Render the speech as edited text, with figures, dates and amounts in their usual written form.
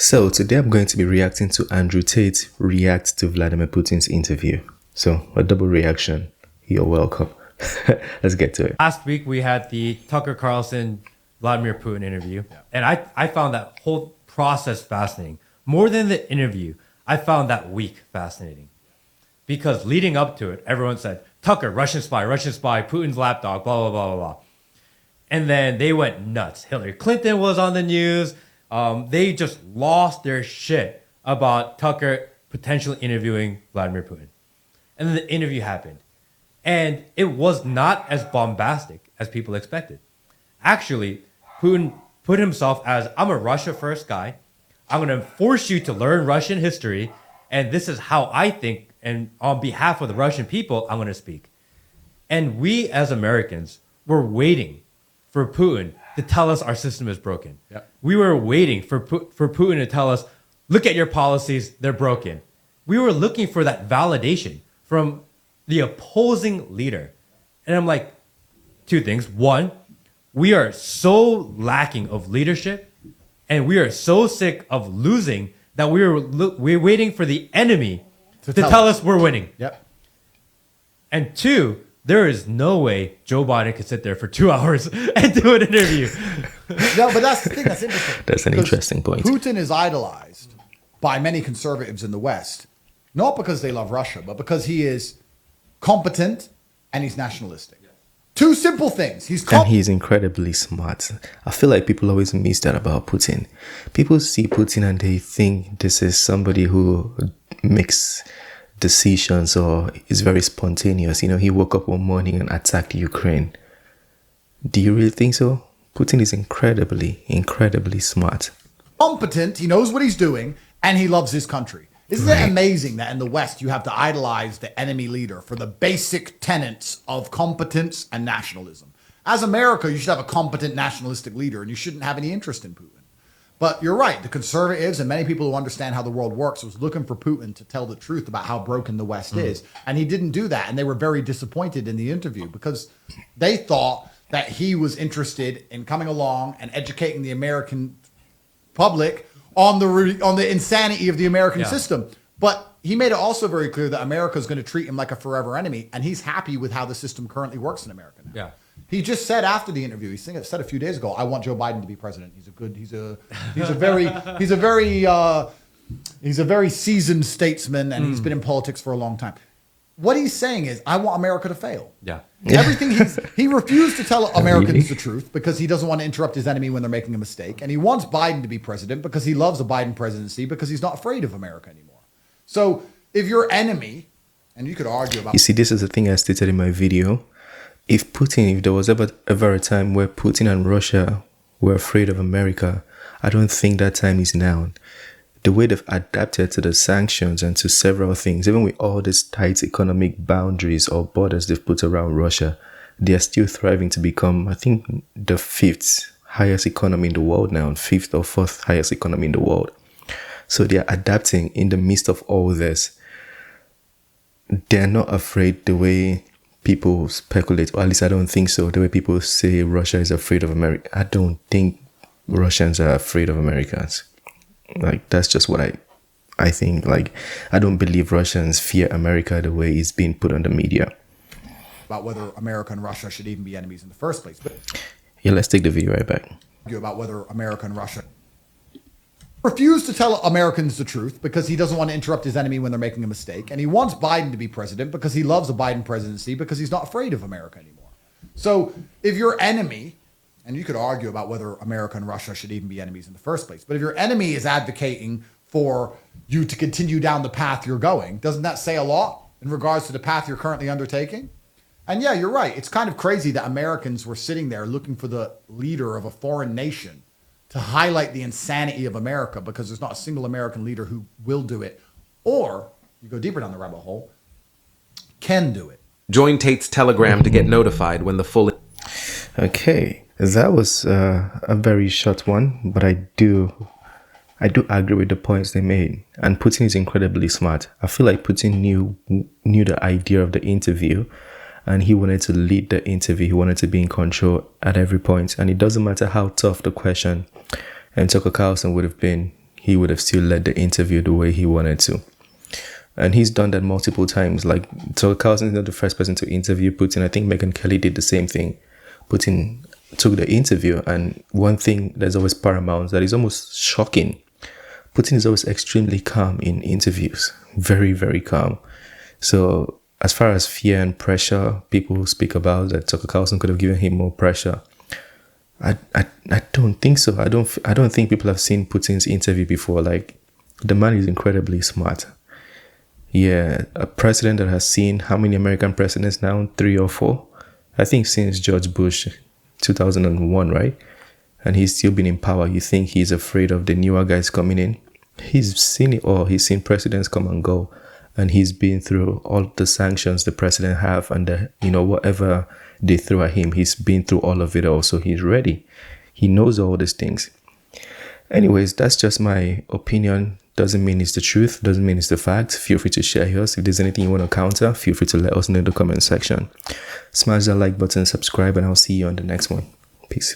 So today I'm going to be reacting to Andrew Tate react to Vladimir Putin's interview. So a double reaction. You're welcome. Let's get to it. Last week we had the Tucker Carlson Vladimir Putin interview, and I found that whole process fascinating. More than the interview, I found that week fascinating. Because leading up to it, everyone said, Tucker, Russian spy, Putin's lapdog, blah, blah, blah, blah, blah. And then they went nuts. Hillary Clinton was on the news. They just lost their shit about Tucker potentially interviewing Vladimir Putin. And then the interview happened. And it was not as bombastic as people expected. Actually, Putin put himself as, I'm a Russia first guy. I'm going to force you to learn Russian history. And this is how I think. And on behalf of the Russian people, I'm going to speak. And we as Americans were waiting for Putin to tell us our system is broken. Yep. We were waiting for Putin to tell us, look at your policies, they're broken. We were looking for that validation from the opposing leader. And I'm like, two things. One, we are so lacking of leadership and we are so sick of losing that we're waiting for the enemy to tell us we're winning. Yep. And two, there is no way Joe Biden could sit there for 2 hours and do an interview. No, but that's the thing that's interesting. That's an Because interesting point. Putin is idolized by many conservatives in the West, not because they love Russia, but because he is competent and he's nationalistic. Two simple things. And he's incredibly smart. I feel like people always miss that about Putin. People see Putin and they think this is somebody who makes decisions or is very spontaneous. You know, he woke up one morning and attacked Ukraine. Do you really think so? Putin is incredibly smart. Competent, he knows what he's doing, and he loves his country. Isn't it amazing that in the West you have to idolize the enemy leader for the basic tenets of competence and nationalism? As America, you should have a competent nationalistic leader, and you shouldn't have any interest in Putin. But you're right. The conservatives and many people who understand how the world works was looking for Putin to tell the truth about how broken the West is. And he didn't do that. And they were very disappointed in the interview because they thought that he was interested in coming along and educating the American public on the insanity of the American system. But he made it also very clear that America is going to treat him like a forever enemy. And he's happy with how the system currently works in America now. Yeah. He just said after the interview, he said a few days ago, I want Joe Biden to be president. He's a very seasoned statesman, and he's been in politics for a long time. What he's saying is, I want America to fail. Yeah. Everything he refused to tell Americans the truth because he doesn't want to interrupt his enemy when they're making a mistake. And he wants Biden to be president because he loves a Biden presidency because he's not afraid of America anymore. So if your enemy, and you could argue about... You see, this is the thing I stated in my video. If there was ever a time where Putin and Russia were afraid of America, I don't think that time is now. The way they've adapted to the sanctions and to several things, even with all these tight economic boundaries or borders they've put around Russia, they are still thriving to become, I think, the 5th highest economy in the world now, 5th or 4th highest economy in the world. So they are adapting in the midst of all this. They're not afraid the way people speculate, or at least I don't think so. The way people say Russia is afraid of America, I don't think Russians are afraid of Americans. Like, that's just what I think. Like, I don't believe Russians fear America the way it's being put on the media. About whether America and Russia should even be enemies in the first place. But yeah, let's take the video right back. About whether America and Russia refused to tell Americans the truth because he doesn't want to interrupt his enemy when they're making a mistake. And he wants Biden to be president because he loves a Biden presidency because he's not afraid of America anymore. So if your enemy, and you could argue about whether America and Russia should even be enemies in the first place, but if your enemy is advocating for you to continue down the path you're going, doesn't that say a lot in regards to the path you're currently undertaking? And yeah, you're right. It's kind of crazy that Americans were sitting there looking for the leader of a foreign nation to highlight the insanity of America because there's not a single American leader who will do it. Or, you go deeper down the rabbit hole, can do it. Join Tate's Telegram to get notified when the full... Okay, that was a very short one, but I do agree with the points they made. And Putin is incredibly smart. I feel like Putin knew the idea of the interview, and he wanted to lead the interview. He wanted to be in control at every point. And it doesn't matter how tough the question and Tucker Carlson would have been, he would have still led the interview the way he wanted to. And he's done that multiple times. Like, Tucker Carlson is not the first person to interview Putin. I think Megyn Kelly did the same thing. Putin took the interview, and one thing that's always paramount, that is almost shocking. Putin is always extremely calm in interviews. Very, very calm. So as far as fear and pressure, people speak about that Tucker Carlson could have given him more pressure. I don't think so. I don't think people have seen Putin's interview before. Like, the man is incredibly smart. Yeah, a president that has seen how many American presidents now? 3 or 4? I think since George Bush, 2001, right? And he's still been in power. You think he's afraid of the newer guys coming in? He's seen it all. He's seen presidents come and go. And he's been through all the sanctions the president have, and whatever they throw at him, he's been through all of it also. He's ready. He knows all these things. Anyways, that's just my opinion. Doesn't mean it's the truth. Doesn't mean it's the fact. Feel free to share yours. If there's anything you want to counter, feel free to let us know in the comment section. Smash that like button, subscribe, and I'll see you on the next one. Peace.